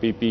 PP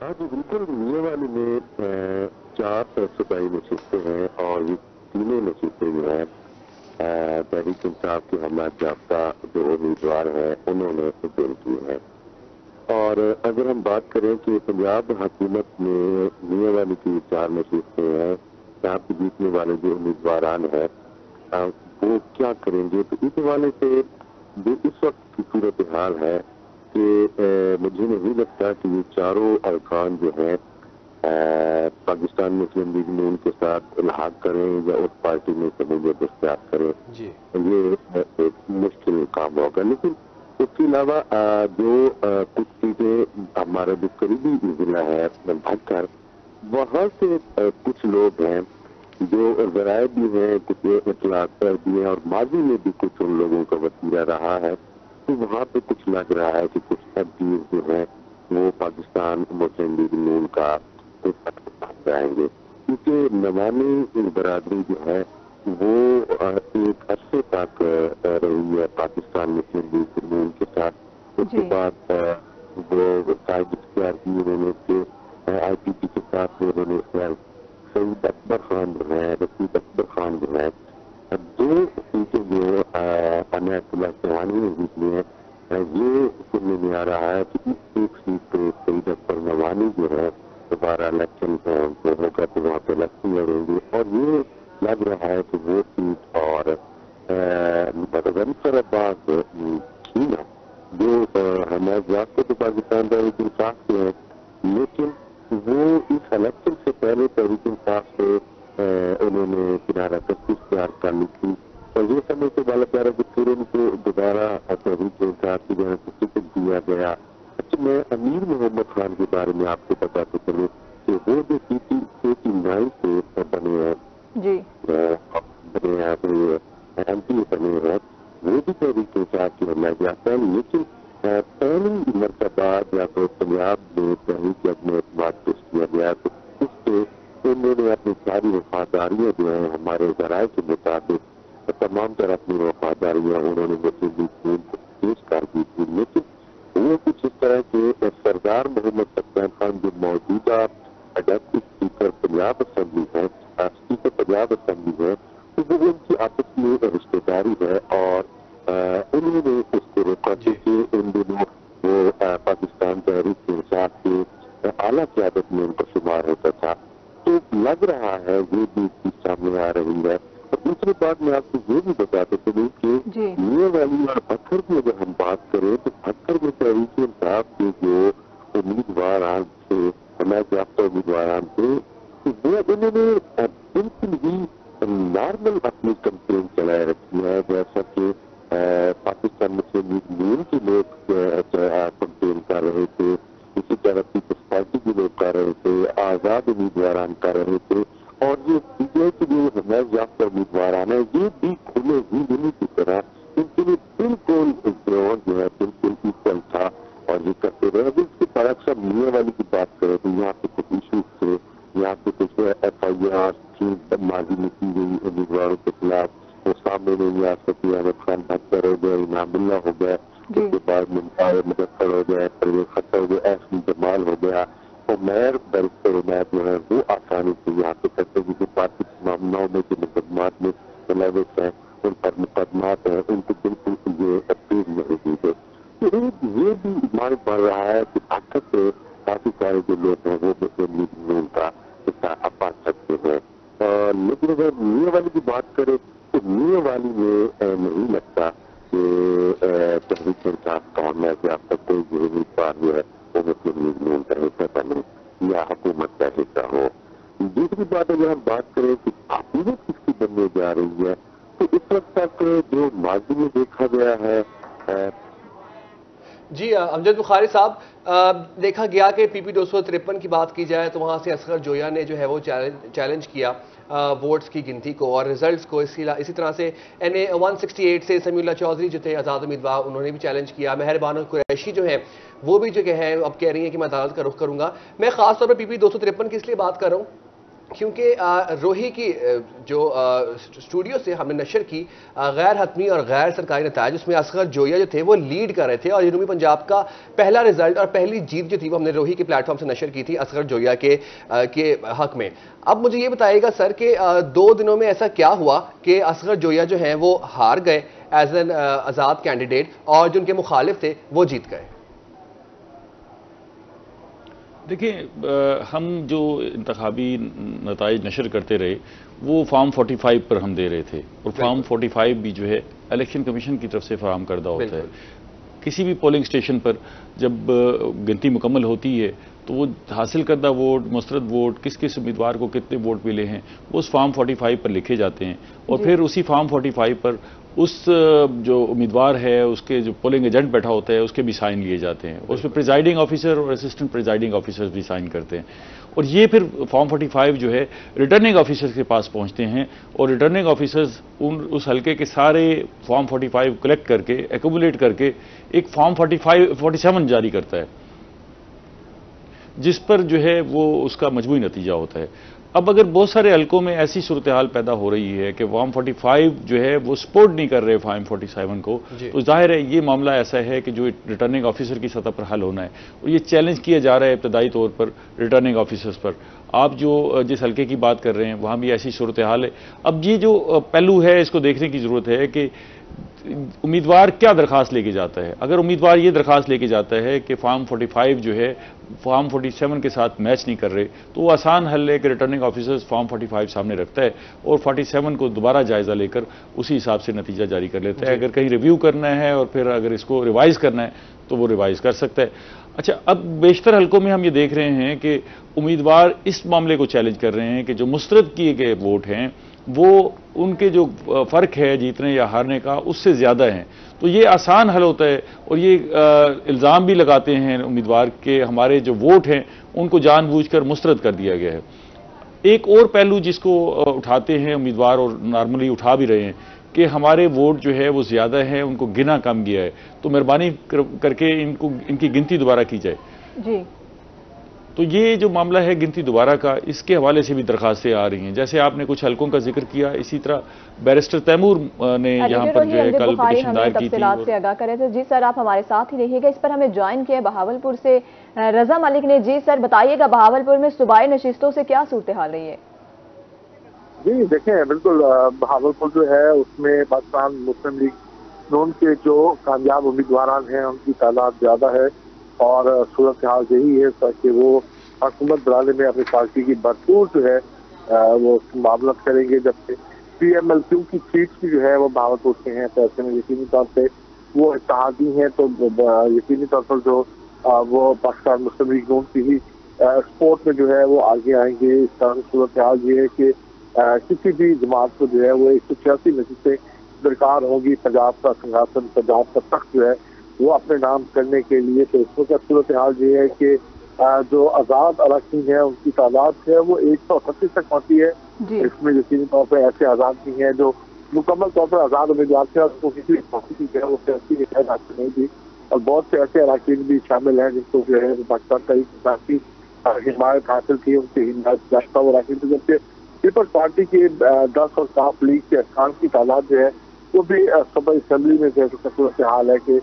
ہاں جی بالکل، میاں والی میں 4 صوبائی نشستیں ہیں اور یہ تینوں نشستیں جو ہیں تحریک انصاف کے حمایت یافتہ جو امیدوار ہیں انہوں نے وین کی ہیں۔ اور اگر ہم بات کریں کہ پنجاب حکومت میں میاں والی کی 4 نشستیں ہیں، یہاں پہ جیتنے والے جو امیدواران ہیں وہ کیا کریں گے، تو اس حوالے سے جو اس وقت کی صورتحال ہے کہ مجھے نہیں لگتا کہ یہ چاروں ارکان جو ہیں پاکستان مسلم لیگ میں ان کے ساتھ الحاق کریں یا اس پارٹی میں شمولیت اختیار کریں، یہ ایک مشکل کام ہوگا۔ لیکن اس کے علاوہ جو کچھ چیزیں ہمارا جو قریبی ضلع ہے بھکر، وہاں سے کچھ لوگ ہیں جو ذرائع بھی ہیں، کچھ اطلاعات بھی ہیں اور ماضی میں بھی کچھ ان لوگوں کا وسیلہ رہا ہے، تو وہاں پہ کچھ لگ رہا ہے کہ کچھ تبدیل جو ہے وہ پاکستان مسلم لیگ نون کا جائیں گے، کیونکہ نوامی برادری جو ہے وہ ایک عرصے تک رہی ہے پاکستان مسلم لیگ نون کے ساتھ۔ اس کے بعد وہ قائد اختیار کی انہوں نے آئی پی پی کے ساتھ انہوں نے سعید اکبر خان جو ہے، رشید اکبر خان جو ہے، 2 سیٹیں جو عنایت اللہ چوہانی نے جیتی ہیں، یہ سننے میں آ رہا ہے کہ اس ایک سیٹ پہ سعید اکبر نوانی جو ہے دوبارہ الیکشن ہوگا تو وہاں پہ الیکشن لڑیں گے، اور یہ لگ رہا ہے کہ وہ سیٹ اور غنیفر عباس چھینا جو حمایت یافتہ تو پاکستان تحریک انصاف سے ہیں، لیکن وہ اس الیکشن سے پہلے تحریک انصاف سے انہوں نے کنارہ کشی اختیار کر لی تھی، اور یہ سمجھ سے بالا چاہ رہا کہ پھر ان کو دوبارہ تحریک انصاف کی جہاں سے ٹکٹ دیا گیا۔ اچھا، میں امیر محمد خان کے بارے میں آپ کو بتا تو چلوں کہ وہ جو CT89 سے بنے ہیں ایم پی بنے ہیں، وہ بھی تحریک انصاف کی حمایت یافتہ ہیں، لیکن پہلی مرتبہ یا تو پنجاب میں تحریک اپنے اعتماد پیش کیا گیا تو اس پہ انہوں نے اپنی ساری وفاداریاں جو ہیں ہمارے ذرائع کے مطابق تمام طرح اپنی وفاداریاں انہوں نے مسلم لیگ نون کو پیش کر دی تھی، لیکن وہ کچھ اس طرح کے سردار محمد سلطان خان جو موجودہ ڈپٹی اسپیکر پنجاب اسمبلی ہے، اسپیکر پنجاب اسمبلی ہے، تو وہ ان کی آپس میں رشتے داری ہے اور انہوں نے اس کو روکا کہ ان دنوں وہ پاکستان تحریک انصاف کے اعلیٰ قیادت میں ان کا شمار ہوتا تھا، تو لگ رہا ہے یہ بھی چیز سامنے آ رہی ہے۔ اور دوسری بات میں آپ کو یہ بھی بتاتے چلوں کہ میاں والی اور بھکر کی اگر ہم بات کریں تو بھکر میں تحریک انصاف کے جو امیدواران تھے، حمایت یافتہ امیدواران تھے، تو وہ انہوں نے بالکل ہی نارمل اپنی کمپین چلائے رکھی ہے، جیسا کہ پاکستان مسلم لیگ نون کے لوگ کمپین کر رہے تھے، اسی طرح پیپلز پارٹی کے لوگ کر رہے تھے، آزاد امیدواران کر رہے تھے، اور یہ پی ٹی آئی کے جو حمایت یافتہ امیدواران ہیں یہ بھی کھلے ہی دلی کی طرح ان کے لیے بالکل گراؤنڈ جو ہے بالکل ایکول تھا اور یہ کرتے رہے۔ ابھی اس کے برعکس اب میاں والی کی بات کریں تو یہاں پہ کچھ ایشوز تھے، یہاں پہ کچھ FIR تھی ماضی میں کی گئی امیدواروں کے خلاف، وہ سامنے نہیں آ سکتی، احمد خان بھکر ہو گئے، انعام اللہ ہو گیا، اس کے بعد مظفر ہو گیا، پرویز خطر ہو گیا، ایس جمال ہو گیا، عمیر بیرسٹر عمیر جو ہے وہ آسانی سے یہاں پہ کرتے ہیں، پارٹی معاملوں میں جو مقدمات میں ملوث ہیں ان پر مقدمات ہیں، ان کو بالکل یہ اپیل نہیں دی گئی۔ یہ بھی مان پڑ رہا ہے کہ طاقت سے کافی سارے جو لوگ ہیں وہ مسلم لیگ نون کا حصہ پا سکتے ہیں، لیکن اگر میاں والی کی بات کریں تو میاں والی میں نہیں لگتا کہ تحریک انصاف کا حمایت یافتہ کوئی جو امیدوار جو ہے وہ مسلم لیگ نون کا حصہ بنے یا حکومت کا حصہ ہو۔ دوسری بات اگر ہم بات کریں کہ حکومت کس کی بننے جا رہی ہے تو اس وقت تک جو ماضی میں دیکھا گیا ہے جی امجد بخاری صاحب، دیکھا گیا کہ پی پی 253 کی بات کی جائے تو وہاں سے اصغر جویا نے جو ہے وہ چیلنج کیا ووٹس کی گنتی کو اور ریزلٹس کو، اسی طرح سے NA 168 سے سمیع اللہ چودھری جو تھے آزاد امیدوار، انہوں نے بھی چیلنج کیا۔ مہر بانو قریشی جو ہیں وہ بھی جو کہ ہیں اب کہہ رہی ہیں کہ میں عدالت کا رخ کروں گا۔ میں خاص طور پر پی پی 253 کی اس لیے بات کر رہا ہوں کیونکہ روہی کی جو اسٹوڈیو سے ہم نے نشر کی غیر حتمی اور غیر سرکاری نتائج، اس میں اصغر جویا جو تھے وہ لیڈ کر رہے تھے، اور جنوبی پنجاب کا پہلا رزلٹ اور پہلی جیت جو تھی وہ ہم نے روہی کے پلیٹ فارم سے نشر کی تھی اصغر جویا کے حق میں۔ اب مجھے یہ بتائیے گا سر کہ 2 دنوں میں ایسا کیا ہوا کہ اصغر جویا جو ہیں وہ ہار گئے ایز این آزاد کینڈیڈیٹ، اور جو ان کے مخالف تھے وہ جیت گئے؟ دیکھیں، ہم جو انتخابی نتائج نشر کرتے رہے وہ فارم 45 پر ہم دے رہے تھے، اور فارم 45 بھی جو ہے الیکشن کمیشن کی طرف سے فراہم کردہ ہوتا ہے۔ کسی بھی پولنگ اسٹیشن پر جب گنتی مکمل ہوتی ہے تو وہ حاصل کردہ ووٹ، مسترد ووٹ، کس کس امیدوار کو کتنے ووٹ ملے ہیں، وہ اس فارم 45 پر لکھے جاتے ہیں، اور پھر اسی فارم 45 پر اس جو امیدوار ہے اس کے جو پولنگ ایجنٹ بیٹھا ہوتا ہے اس کے بھی سائن لیے جاتے ہیں، اس پہ پریزائڈنگ آفیسر اور اسسٹنٹ پریزائڈنگ آفیسر بھی سائن کرتے ہیں، اور یہ پھر فارم 45 جو ہے ریٹرننگ آفیسر کے پاس پہنچتے ہیں، اور ریٹرننگ آفیسرز اس حلقے کے سارے فارم 45 کلیکٹ کر کے ایکومولیٹ کر کے ایک فارم 47 جاری کرتا ہے، جس پر جو ہے وہ اس کا مجموعی نتیجہ ہوتا ہے۔ اب اگر بہت سارے حلقوں میں ایسی صورتحال پیدا ہو رہی ہے کہ فارم 45 جو ہے وہ سپورٹ نہیں کر رہے فارم 47 کو، تو ظاہر ہے یہ معاملہ ایسا ہے کہ جو ریٹرننگ آفیسر کی سطح پر حل ہونا ہے، اور یہ چیلنج کیا جا رہا ہے ابتدائی طور پر ریٹرننگ آفیسرز پر۔ آپ جو جس حلقے کی بات کر رہے ہیں وہاں بھی ایسی صورتحال ہے۔ اب یہ جو پہلو ہے اس کو دیکھنے کی ضرورت ہے کہ امیدوار کیا درخواست لے کے جاتا ہے۔ اگر امیدوار یہ درخواست لے کے جاتا ہے کہ فارم 45 جو ہے فارم 47 کے ساتھ میچ نہیں کر رہے، تو وہ آسان حل ہے کہ ریٹرننگ آفیسرز فارم 45 سامنے رکھتا ہے اور 47 کو دوبارہ جائزہ لے کر اسی حساب سے نتیجہ جاری کر لیتا ہے۔ اگر کہیں ریویو کرنا ہے اور پھر اگر اس کو ریوائز کرنا ہے تو وہ ریوائز کر سکتا ہے۔ اچھا، اب بیشتر حلقوں میں ہم یہ دیکھ رہے ہیں کہ امیدوار اس معاملے کو چیلنج کر رہے ہیں کہ جو مسترد کیے گئے ووٹ ہیں وہ ان کے جو فرق ہے جیتنے یا ہارنے کا اس سے زیادہ ہیں، تو یہ آسان حل ہوتا ہے، اور یہ الزام بھی لگاتے ہیں امیدوار کہ ہمارے جو ووٹ ہیں ان کو جان بوجھ کر مسترد کر دیا گیا ہے۔ ایک اور پہلو جس کو اٹھاتے ہیں امیدوار اور نارملی اٹھا بھی رہے ہیں کہ ہمارے ووٹ جو ہے وہ زیادہ ہیں، ان کو گنا کم گیا ہے، تو مہربانی کر کے ان کی گنتی دوبارہ کی جائے۔ جی، تو یہ جو معاملہ ہے گنتی دوبارہ کا، اس کے حوالے سے بھی درخواستیں آ رہی ہیں۔ جیسے آپ نے کچھ حلقوں کا ذکر کیا، اسی طرح بیرسٹر تیمور نے یہاں پر جو ہے کل پٹیشن دائر کی تھی۔ تفصیلات سے آگاہ کرے تھے۔ جی سر، آپ ہمارے ساتھ ہی رہیے گا۔ اس پر ہمیں جوائن کیا بہاولپور سے رضا ملک نے۔ جی سر، بتائیے گا بہاولپور میں صوبائی نشستوں سے کیا صورتحال رہی ہے؟ جی دیکھیں، بالکل بہاولپور جو ہے اس میں پاکستان مسلم لیگ نون کے جو کامیاب امیدواران ہیں ان کی تعداد زیادہ ہے، اور صورتحال یہی ہے کہ وہ حکومت بنانے میں اپنی پارٹی کی بھرپور جو ہے وہ معاملت کریں گے، جبکہ پی ایم ایل کیو کی سیٹس بھی جو ہے وہ بہاولپور سے ہیں، تو ایسے میں یقینی طور پہ وہ اتحادی ہیں، تو یقینی طور پر جو وہ پاکستان مسلم لیگ نون کی ہی سپورٹ میں جو ہے وہ آگے آئیں گے۔ اس طرح صورتحال یہ ہے کہ کسی بھی جماعت کو جو ہے وہ 186 نشستیں درکار ہوگی پنجاب کا سنگھاسن، پنجاب کا تخت جو ہے وہ اپنے نام کرنے کے لیے۔ تو اس وقت صورتحال یہ ہے کہ جو آزاد اراکین ہیں ان کی تعداد ہے وہ 138 تک پہنچی ہے۔ اس میں یقینی طور پہ ایسے آزاد بھی ہیں جو مکمل طور پر آزاد امیدوار تھے اور کو کسی پارٹی جو ہے وہ سیاسی حیثیت حاصل نہیں تھی، اور بہت سے ایسے اراکین بھی شامل ہیں جن کو جو ہے پاکستان کا ایک ذاتی حمایت حاصل کی، ان کی حمایت یافتہ اراکین تھے، جبکہ پیپلز پارٹی کے 10 اور کاف لیگ کے ارکان کی تعداد جو ہے وہ بھی صوبائی اسمبلی میں جو ہے صورتحال ہے کہ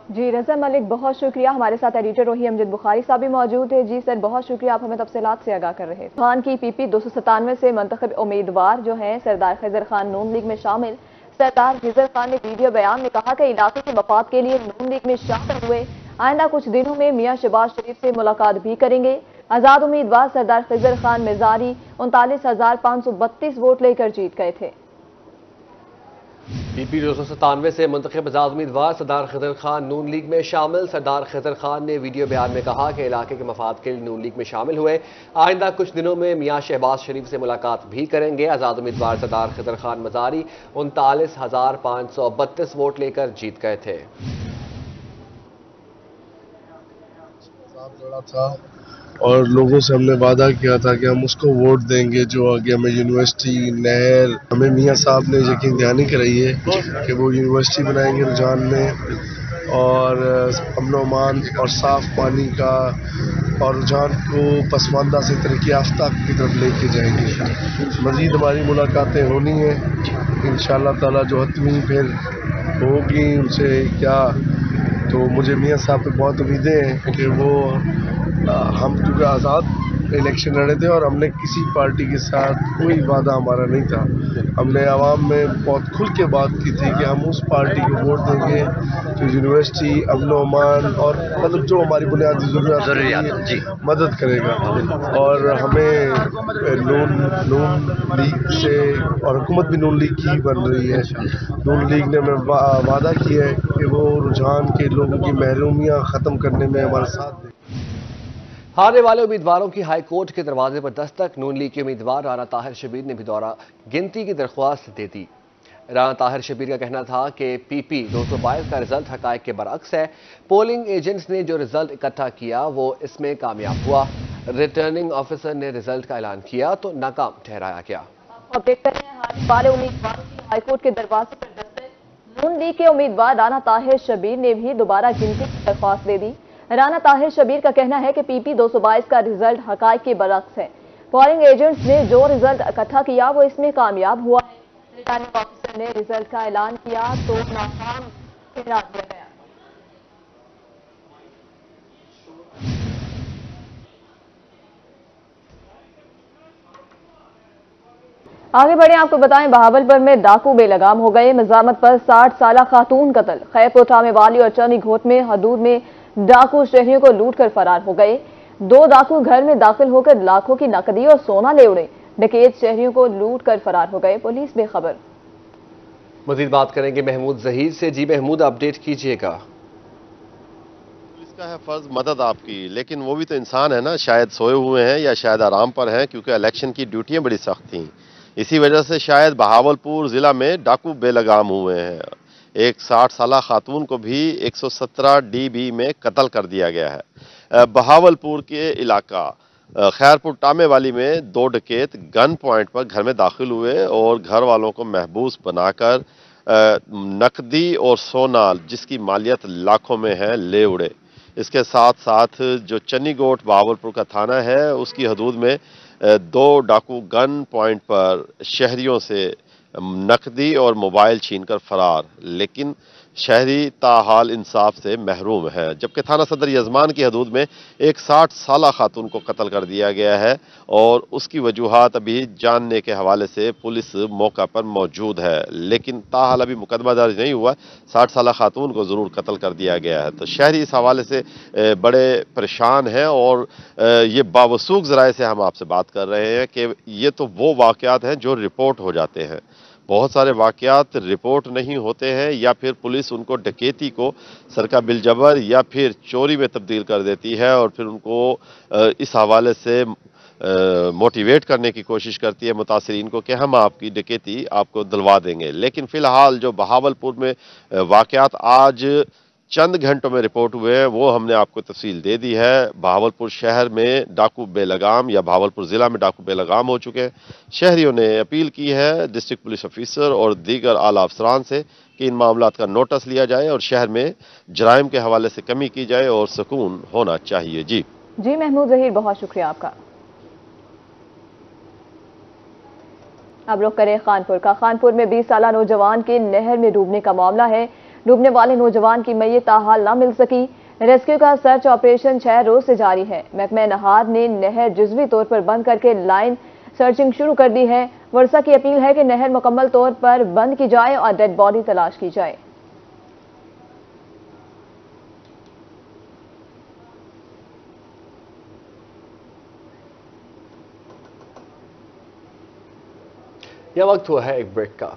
جی رضا ملک، بہت شکریہ۔ ہمارے ساتھ ایڈیٹر روحی امجد بخاری صاحب بھی موجود ہے۔ جی سر، بہت شکریہ، آپ ہمیں تفصیلات سے آگاہ کر رہے ہیں۔ خان کی پی پی 297 سے منتخب امیدوار جو ہیں سردار خضر خان نون لیگ میں شامل سردار خضر خان نے ویڈیو بیان میں کہا کہ علاقے کے مفاد کے لیے نون لیگ میں شامل ہوئے، آئندہ کچھ دنوں میں میاں شہباز شریف سے ملاقات بھی کریں گے۔ آزاد امیدوار سردار خضر خان مزاری 39,532 ووٹ لے کر جیت گئے تھے۔ پی پی 297 سے منتخب آزاد امیدوار سردار خضر خان نون لیگ میں شامل سردار خضر خان نے ویڈیو بیان میں کہا کہ علاقے کے مفاد کے لیے نون لیگ میں شامل ہوئے، آئندہ کچھ دنوں میں میاں شہباز شریف سے ملاقات بھی کریں گے۔ آزاد امیدوار سردار خضر خان مزاری 39,532 ووٹ لے کر جیت گئے تھے۔ اور لوگوں سے ہم نے وعدہ کیا تھا کہ ہم اس کو ووٹ دیں گے جو آگے ہمیں یونیورسٹی، نہر، ہمیں میاں صاحب نے یقین دہانی کرائی ہے کہ وہ یونیورسٹی بنائیں گے رجحان میں، اور امن و امان اور صاف پانی کا اور رجحان کو پسماندہ سے ترقی یافتہ کی طرف لے کے جائیں گے. مزید ہماری ملاقاتیں ہونی ہیں انشاءاللہ تعالی، جو حتمی پھر ہوگی ان سے کیا. تو مجھے میاں صاحب پہ بہت امیدیں ہیں کہ وہ ہم کیونکہ آزاد الیکشن لڑے تھے اور ہم نے کسی پارٹی کے ساتھ کوئی وعدہ ہمارا نہیں تھا. ہم نے عوام میں بہت کھل کے بات کی تھی کہ ہم اس پارٹی کو ووٹ دیں گے جو یونیورسٹی، امن و امان اور مطلب جو ہماری بنیادی ضروریات مدد کرے گا. اور ہمیں نون لیگ سے، اور حکومت بھی نون لیگ کی بن رہی ہے، نون لیگ نے ہمیں وعدہ کیا ہے کہ وہ رجحان کے لوگوں کی محرومیاں ختم کرنے میں ہمارا ساتھ دیں. ہارنے والے امیدواروں کی ہائی کورٹ کے دروازے پر دستک. نون لیگ کے امیدوار رانا طاہر شبیر نے بھی دورہ گنتی کی درخواست دے دی. رانا طاہر شبیر کا کہنا تھا کہ پی پی 222 کا رزلٹ حقائق کے برعکس ہے. پولنگ ایجنٹس نے جو رزلٹ اکٹھا کیا وہ اس میں کامیاب ہوا. ریٹرننگ آفیسر نے رزلٹ کا اعلان کیا تو ناکام ٹھہرایا گیا. اپڈیٹ کر رہے ہیں ہارنے والے امیدواروں کی ہائی کورٹ کے دروازے پر دستک. نون لیگ کے امیدوار رانا طاہر شبیر نے بھی دوبارہ گنتی کی درخواست دے دی. رانا طاہر شبیر کا کہنا ہے کہ پی پی 222 کا رزلٹ حقائق کے برعکس ہے. پولنگ ایجنٹس نے جو رزلٹ اکٹھا کیا وہ اس میں کامیاب ہوا ہے. ریٹرننگ آفیسر نے رزلٹ کا اعلان کیا تو ناکام ٹھہرا دیا گیا. آگے بڑھیں، آپ کو بتائیں بہاولپور میں ڈاکو بے لگام ہو گئے. مزاحمت پر 60 سالہ خاتون قتل. خیرپور ٹامے والی اور چرنی گھوٹ میں حدود میں ڈاکو شہریوں کو لوٹ کر فرار ہو گئے. 2 ڈاکو گھر میں داخل ہو کر لاکھوں کی نقدی اور سونا لے اڑے. ڈکیت شہریوں کو لوٹ کر فرار ہو گئے. پولیس بے خبر. مزید بات کریں گے محمود ظہیر سے. جی محمود، اپڈیٹ کیجیے گا. پولیس کا ہے فرض مدد آپ کی، لیکن وہ بھی تو انسان ہے نا، شاید سوئے ہوئے ہیں یا شاید آرام پر ہیں، کیونکہ الیکشن کی ڈیوٹیاں بڑی سخت تھیں. اسی وجہ سے شاید بہاولپور ضلع میں ڈاکو بے لگام ہوئے ہیں. ایک 60 سالہ خاتون کو بھی 117 DB میں قتل کر دیا گیا ہے. بہاولپور کے علاقہ خیرپور ٹامے والی میں 2 ڈکیت گن پوائنٹ پر گھر میں داخل ہوئے اور گھر والوں کو محبوس بنا کر نقدی اور سونا جس کی مالیت لاکھوں میں ہے لے اڑے. اس کے ساتھ ساتھ جو چنی گوٹ بہاولپور کا تھانہ ہے اس کی حدود میں 2 ڈاکو گن پوائنٹ پر شہریوں سے نقدی اور موبائل چھین کر فرار، لیکن شہری تاحال انصاف سے محروم ہے. جبکہ تھانہ صدر یزمان کی حدود میں ایک 60 سالہ خاتون کو قتل کر دیا گیا ہے اور اس کی وجوہات ابھی جاننے کے حوالے سے پولیس موقع پر موجود ہے، لیکن تاحال ابھی مقدمہ درج نہیں ہوا. 60 سالہ خاتون کو ضرور قتل کر دیا گیا ہے. تو شہری اس حوالے سے بڑے پریشان ہیں اور یہ باوثوق ذرائع سے ہم آپ سے بات کر رہے ہیں کہ یہ تو وہ واقعات ہیں جو رپورٹ ہو جاتے ہیں. بہت سارے واقعات رپورٹ نہیں ہوتے ہیں یا پھر پولیس ان کو ڈکیتی کو سرقہ بالجبر یا پھر چوری میں تبدیل کر دیتی ہے اور پھر ان کو اس حوالے سے موٹیویٹ کرنے کی کوشش کرتی ہے متاثرین کو کہ ہم آپ کی ڈکیتی آپ کو دلوا دیں گے. لیکن فی الحال جو بہاولپور میں واقعات آج چند گھنٹوں میں رپورٹ ہوئے ہیں وہ ہم نے آپ کو تفصیل دے دی ہے. بہاولپور شہر میں ڈاکو بے لگام یا بہاولپور ضلع میں ڈاکو بے لگام ہو چکے ہیں. شہریوں نے اپیل کی ہے ڈسٹرکٹ پولیس آفیسر اور دیگر اعلیٰ افسران سے کہ ان معاملات کا نوٹس لیا جائے اور شہر میں جرائم کے حوالے سے کمی کی جائے اور سکون ہونا چاہیے. جی محمود ظہیر، بہت شکریہ آپ کا. اب رخ کریں خانپور کا. خانپور میں 20 سالہ نوجوان کے نہر میں ڈوبنے کا معاملہ ہے. ڈوبنے والے نوجوان کی میت تاحال نہ مل سکی. ریسکیو کا سرچ آپریشن 6 روز سے جاری ہے. محکمہ نہاد نے نہر جزوی طور پر بند کر کے لائن سرچنگ شروع کر دی ہے. ورثہ کی اپیل ہے کہ نہر مکمل طور پر بند کی جائے اور ڈیڈ باڈی تلاش کی جائے. یہ وقت ہوا ہے ایک بریک کا.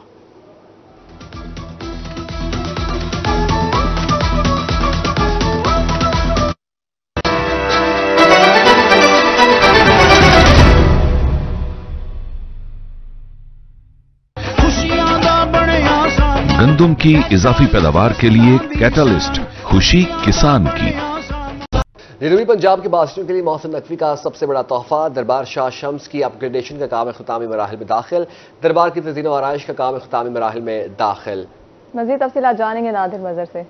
گندم کی اضافی پیداوار کے لیے کیٹالسٹ خوشی کسان کی. جنوبی پنجاب کے باشندوں کے لیے محسن نقوی کا سب سے بڑا تحفہ. دربار شاہ شمس کی اپ گریڈیشن کا کام اختتامی مراحل میں داخل. دربار کی تزئین و آرائش کا کام اختتامی مراحل میں داخل. مزید تفصیلات جانیں گے نادر مظہر سے.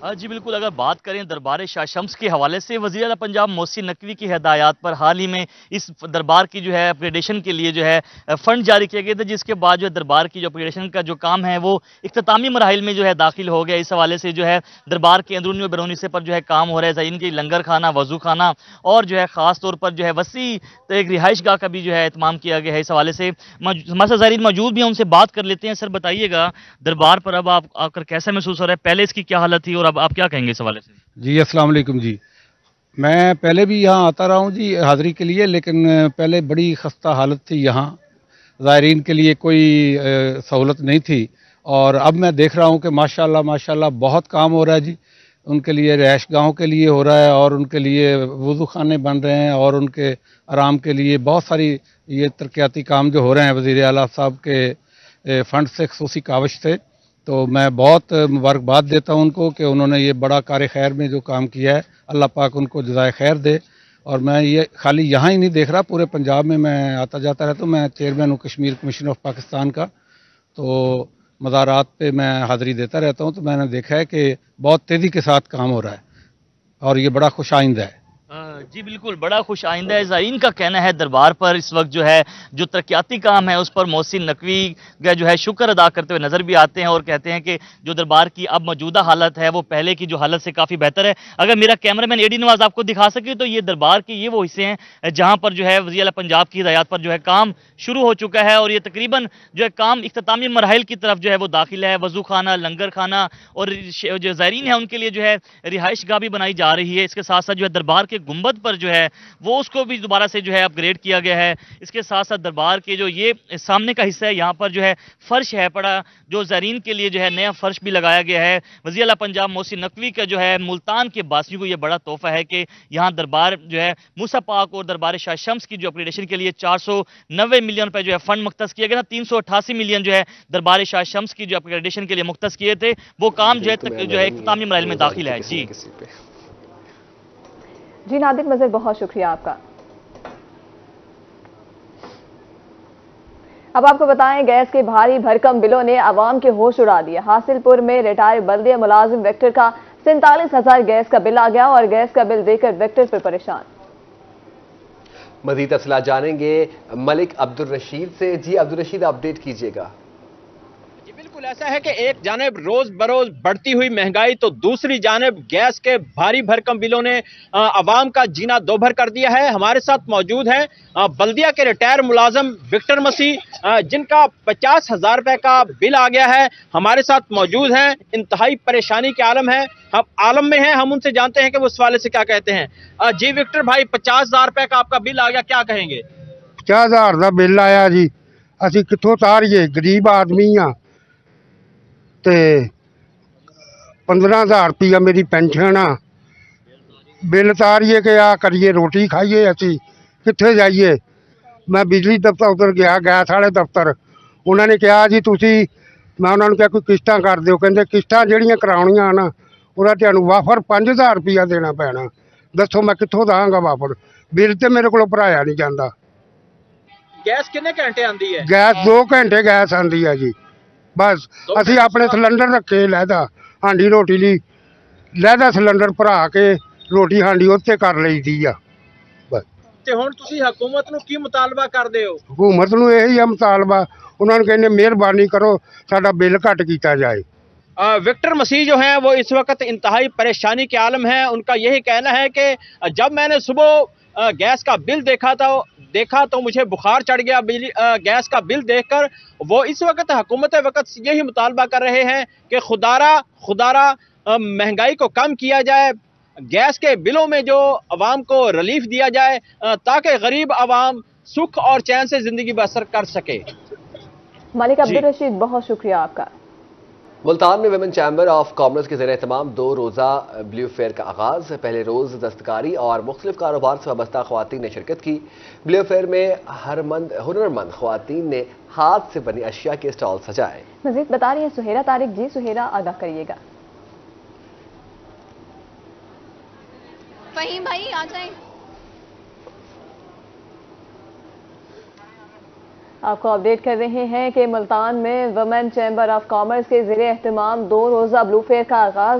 جی بالکل، اگر بات کریں دربار شاہ شمس کے حوالے سے، وزیر اعلیٰ پنجاب محسن نقوی کی ہدایات پر حال ہی میں اس دربار کی جو ہے اپگریڈیشن کے لیے جو ہے فنڈ جاری کیے گئے تھے، جس کے بعد جو ہے دربار کی جو اپگریڈیشن کا جو کام ہے وہ اختتامی مراحل میں جو ہے داخل ہو گیا۔ اس حوالے سے جو ہے دربار کے اندرونی و بیرونی حصے پر جو ہے کام ہو رہا ہے، زائرین کے لنگر خانہ، وضو خانہ اور جو ہے خاص طور پر جو ہے وسیع ایک رہائش گاہ کا بھی جو ہے اہتمام کیا گیا ہے۔ اس حوالے سے ہمارے ساتھ زائرین موجود بھی ہیں، ان سے بات کر لیتے ہیں۔ سر بتائیے گا، دربار پر اب آپ آ کر کیسا محسوس ہو رہا ہے؟ پہلے اس کی کیا حالت تھی اور اب آپ کیا کہیں گے اس حوالے سے؟ جی السلام علیکم جی، میں پہلے بھی یہاں آتا رہا ہوں جی حاضری کے لیے، لیکن پہلے بڑی خستہ حالت تھی، یہاں زائرین کے لیے کوئی سہولت نہیں تھی، اور اب میں دیکھ رہا ہوں کہ ماشاءاللہ بہت کام ہو رہا ہے جی، ان کے لیے رہائش گاہوں کے لیے ہو رہا ہے، اور ان کے لیے وضو خانے بن رہے ہیں، اور ان کے آرام کے لیے بہت ساری یہ ترقیاتی کام جو ہو رہے ہیں وزیر اعلیٰ صاحب کے فنڈ سے، خصوصی کاوش سے، تو میں بہت مبارکباد دیتا ہوں ان کو کہ انہوں نے یہ بڑا کار خیر میں جو کام کیا ہے، اللہ پاک ان کو جزائے خیر دے۔ اور میں یہ خالی یہاں ہی نہیں دیکھ رہا، پورے پنجاب میں آتا جاتا رہتا ہوں، میں چیئرمین ہوں کشمیر کمیشن آف پاکستان کا، تو مزارات پہ میں حاضری دیتا رہتا ہوں، تو میں نے دیکھا ہے کہ بہت تیزی کے ساتھ کام ہو رہا ہے اور یہ بڑا خوش آئندہ ہے۔ جی بالکل، بڑا خوش آئندہ ہے۔ زائرین کا کہنا ہے دربار پر اس وقت جو ہے جو ترقیاتی کام ہے اس پر محسن نقوی کا جو ہے شکر ادا کرتے ہوئے نظر بھی آتے ہیں، اور کہتے ہیں کہ جو دربار کی اب موجودہ حالت ہے وہ پہلے کی جو حالت سے کافی بہتر ہے۔ اگر میرا کیمرہ مین AD نواز آپ کو دکھا سکے تو یہ دربار کے یہ وہ حصے ہیں جہاں پر جو ہے وزیر اعلیٰ پنجاب کی ہدایات پر جو ہے کام شروع ہو چکا ہے، اور یہ تقریباً جو ہے کام اختتامی مراحل کی طرف جو ہے وہ داخل ہے۔ وضو خانہ، لنگر خانہ اور جو زائرین ہیں ان کے لیے جو ہے رہائش گاہ بھی بنائی جا رہی ہے۔ اس کے ساتھ ساتھ جو ہے دربار کے گنبد پر جو ہے وہ اس کو بھی دوبارہ سے جو ہے اپ گریڈ کیا گیا ہے۔ اس کے ساتھ ساتھ دربار کے جو یہ سامنے کا حصہ ہے یہاں پر جو ہے فرش ہے پڑا، جو زائرین کے لیے جو ہے نیا فرش بھی لگایا گیا ہے۔ وزیر اعلیٰ پنجاب محسن نقوی کا جو ہے ملتان کے باسیوں کو یہ بڑا تحفہ ہے کہ یہاں دربار جو ہے موسیٰ پاک اور دربار شاہ شمس کی جو اپگریڈیشن کے لیے 490 ملین روپے جو ہے فنڈ مختص کیا گیا تھا، 388 ملین جو ہے دربار شاہ شمس کی جو اپگریڈیشن کے لیے مختص کیے تھے، وہ کام جو ہے اختتامی مراحل میں داخل ہے۔ جی نادر مظہر، بہت شکریہ آپ کا۔ اب آپ کو بتائیں، گیس کے بھاری بھرکم بلوں نے عوام کے ہوش اڑا دیے۔ حاصل پور میں ریٹائر بلدیہ ملازم ویکٹر کا 47,000 گیس کا بل آ گیا، اور گیس کا بل دے کر ویکٹر پر پریشان۔ مزید تفصیلات جانیں گے ملک عبدالرشید سے۔ جی عبدالرشید، اپڈیٹ کیجیے گا۔ بالکل ایسا ہے کہ ایک جانب روز بروز بڑھتی ہوئی مہنگائی تو دوسری جانب گیس کے بھاری بھرکم بلوں نے عوام کا جینا دوبھر کر دیا ہے۔ ہمارے ساتھ موجود ہیں بلدیہ کے ریٹائر ملازم وکٹر مسیح، جن کا 50,000 روپے کا بل آ گیا ہے، ہمارے ساتھ موجود ہیں۔ انتہائی پریشانی کے عالم میں ہیں، ہم ان سے جانتے ہیں کہ وہ اس حوالے سے کیا کہتے ہیں۔ جی وکٹر بھائی، 50,000 روپے کا آپ کا بل آ گیا، کیا کہیں گے؟ 50,000 کا بل آیا جی، اسی کتوں تاریے؟ غریب آدمی ہاں، تے 15,000 روپیہ میری پینشن آ، بل تاریے کہ آ کریے روٹی کھائیے، اسی کتنے جائیے؟ میں بجلی دفتر ادھر گیا، گیس والے دفتر، انہوں نے کہا جی تسی، میں انہوں نے کہا کوئی قسطاں کر دیو، کہندے قسطاں جہڑیاں کراؤنیاں نا انہاں تانوں وافر 5,000 روپیہ دینا پینا۔ دسو میں کتوں داں گا وافر؟ بل تے میرے کو بھرایا نہیں جاتا۔ گیس کنے گھنٹے آندی ہے؟ گیس 2 گھنٹے گیس آندی ہے جی، بس اسی اپنے سلنڈر رکھے لہدا ہانڈی روٹی لی، لہدا سلنڈر بھرا کے روٹی ہانڈی اتنے کر لی دی آ بس۔ تے ہن تسی حکومت نو کی مطالبہ کردے ہو؟ حکومت نو یہی ہے مطالبہ، انہوں نے کہنے مہربانی کرو ساڈا بل گھٹ کیتا جائے۔ وکٹر مسیح جو ہیں وہ اس وقت انتہائی پریشانی کے عالم ہیں۔ ان کا یہی کہنا ہے کہ جب میں نے صبح گیس کا بل دیکھا تو مجھے بخار چڑھ گیا گیس کا بل دیکھ کر۔ وہ اس وقت حکومت وقت یہی مطالبہ کر رہے ہیں کہ خدارہ مہنگائی کو کم کیا جائے، گیس کے بلوں میں جو عوام کو ریلیف دیا جائے تاکہ غریب عوام سکھ اور چین سے زندگی بسر کر سکے۔ ملک عبدالرشید، بہت شکریہ آپ کا۔ ملتان میں ویمن چیمبر آف کامرس کے زیر اہتمام 2 روزہ بلیو فیئر کا آغاز۔ پہلے روز دستکاری اور مختلف کاروبار سے وابستہ خواتین نے شرکت کی۔ بلیو فیئر میں ہنرمند خواتین نے ہاتھ سے بنی اشیاء کے اسٹال سجائے۔ مزید بتا رہی ہیں سہیرہ طارق۔ جی سہیرہ، آگاہ کریے گا۔ فہیم بھائی آ جائیں۔ آپ کو اپڈیٹ کر رہے ہیں کہ ملتان میں ویمن چیمبر آف کامرس کے زیر اہتمام 2 روزہ بلیو فیئر کا آغاز۔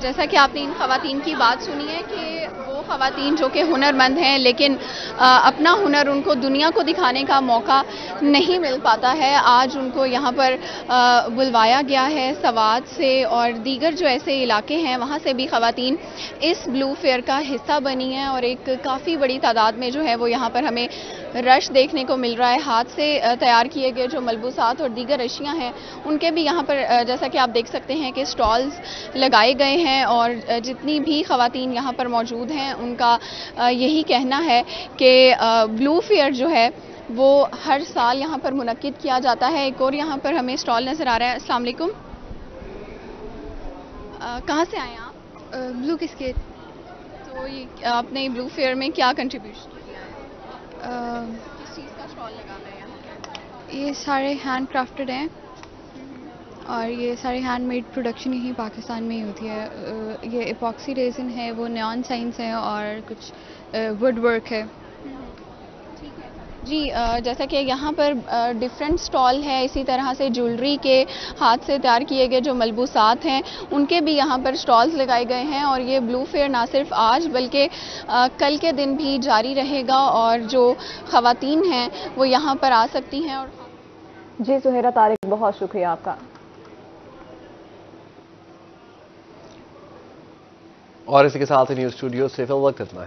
جیسا کہ آپ نے ان خواتین کی بات سنی ہے کہ وہ خواتین جو کہ ہنرمند ہیں لیکن اپنا ہنر ان کو دنیا کو دکھانے کا موقع نہیں مل پاتا ہے، آج ان کو یہاں پر بلوایا گیا ہے سوات سے اور دیگر جو ایسے علاقے ہیں وہاں سے بھی خواتین اس بلو فیئر کا حصہ بنی ہیں اور ایک کافی بڑی تعداد میں جو ہے وہ یہاں پر ہمیں رش دیکھنے کو مل رہا ہے۔ ہاتھ سے تیار کیے گئے جو ملبوسات اور دیگر اشیاء ہیں ان کے بھی یہاں پر جیسا کہ آپ دیکھ سکتے ہیں کہ سٹالز لگائے گئے ہیں اور جتنی بھی خواتین یہاں پر موجود ہیں ان کا یہی کہنا ہے کہ بلو فیئر جو ہے وہ ہر سال یہاں پر منعقد کیا جاتا ہے۔ ایک اور یہاں پر ہمیں سٹال نظر آ رہا ہے۔ السلام علیکم، کہاں سے آئے ہیں آپ؟ بلو کسکیٹ۔ تو یہ آپ نے بلو فیئر میں کیا کنٹریبیوشن کیا ہے؟ کس چیز کا سٹال لگانا ہے یہاں؟ یہ سارے ہینڈ کرافٹڈ ہیں اور یہ سارے ہینڈ میڈ پروڈکشن ہی پاکستان میں ہی ہوتی ہے۔ یہ ایپاکسی ریزن ہے، وہ نیون سائنس ہے اور کچھ ووڈ ورک ہے۔ جی جیسا کہ یہاں پر ڈیفرنٹ سٹال ہے، اسی طرح سے جولری کے ہاتھ سے تیار کیے گئے جو ملبوسات ہیں ان کے بھی یہاں پر سٹالز لگائے گئے ہیں اور یہ بلو فیئر نہ صرف آج بلکہ کل کے دن بھی جاری رہے گا اور جو خواتین ہیں وہ یہاں پر آ سکتی ہیں۔ اور جی سہیرہ طارق، بہت شکریہ آپ کا۔ اور اسی کے ساتھ نیوز اسٹوڈیو سے فی الوقت اتنا ہے۔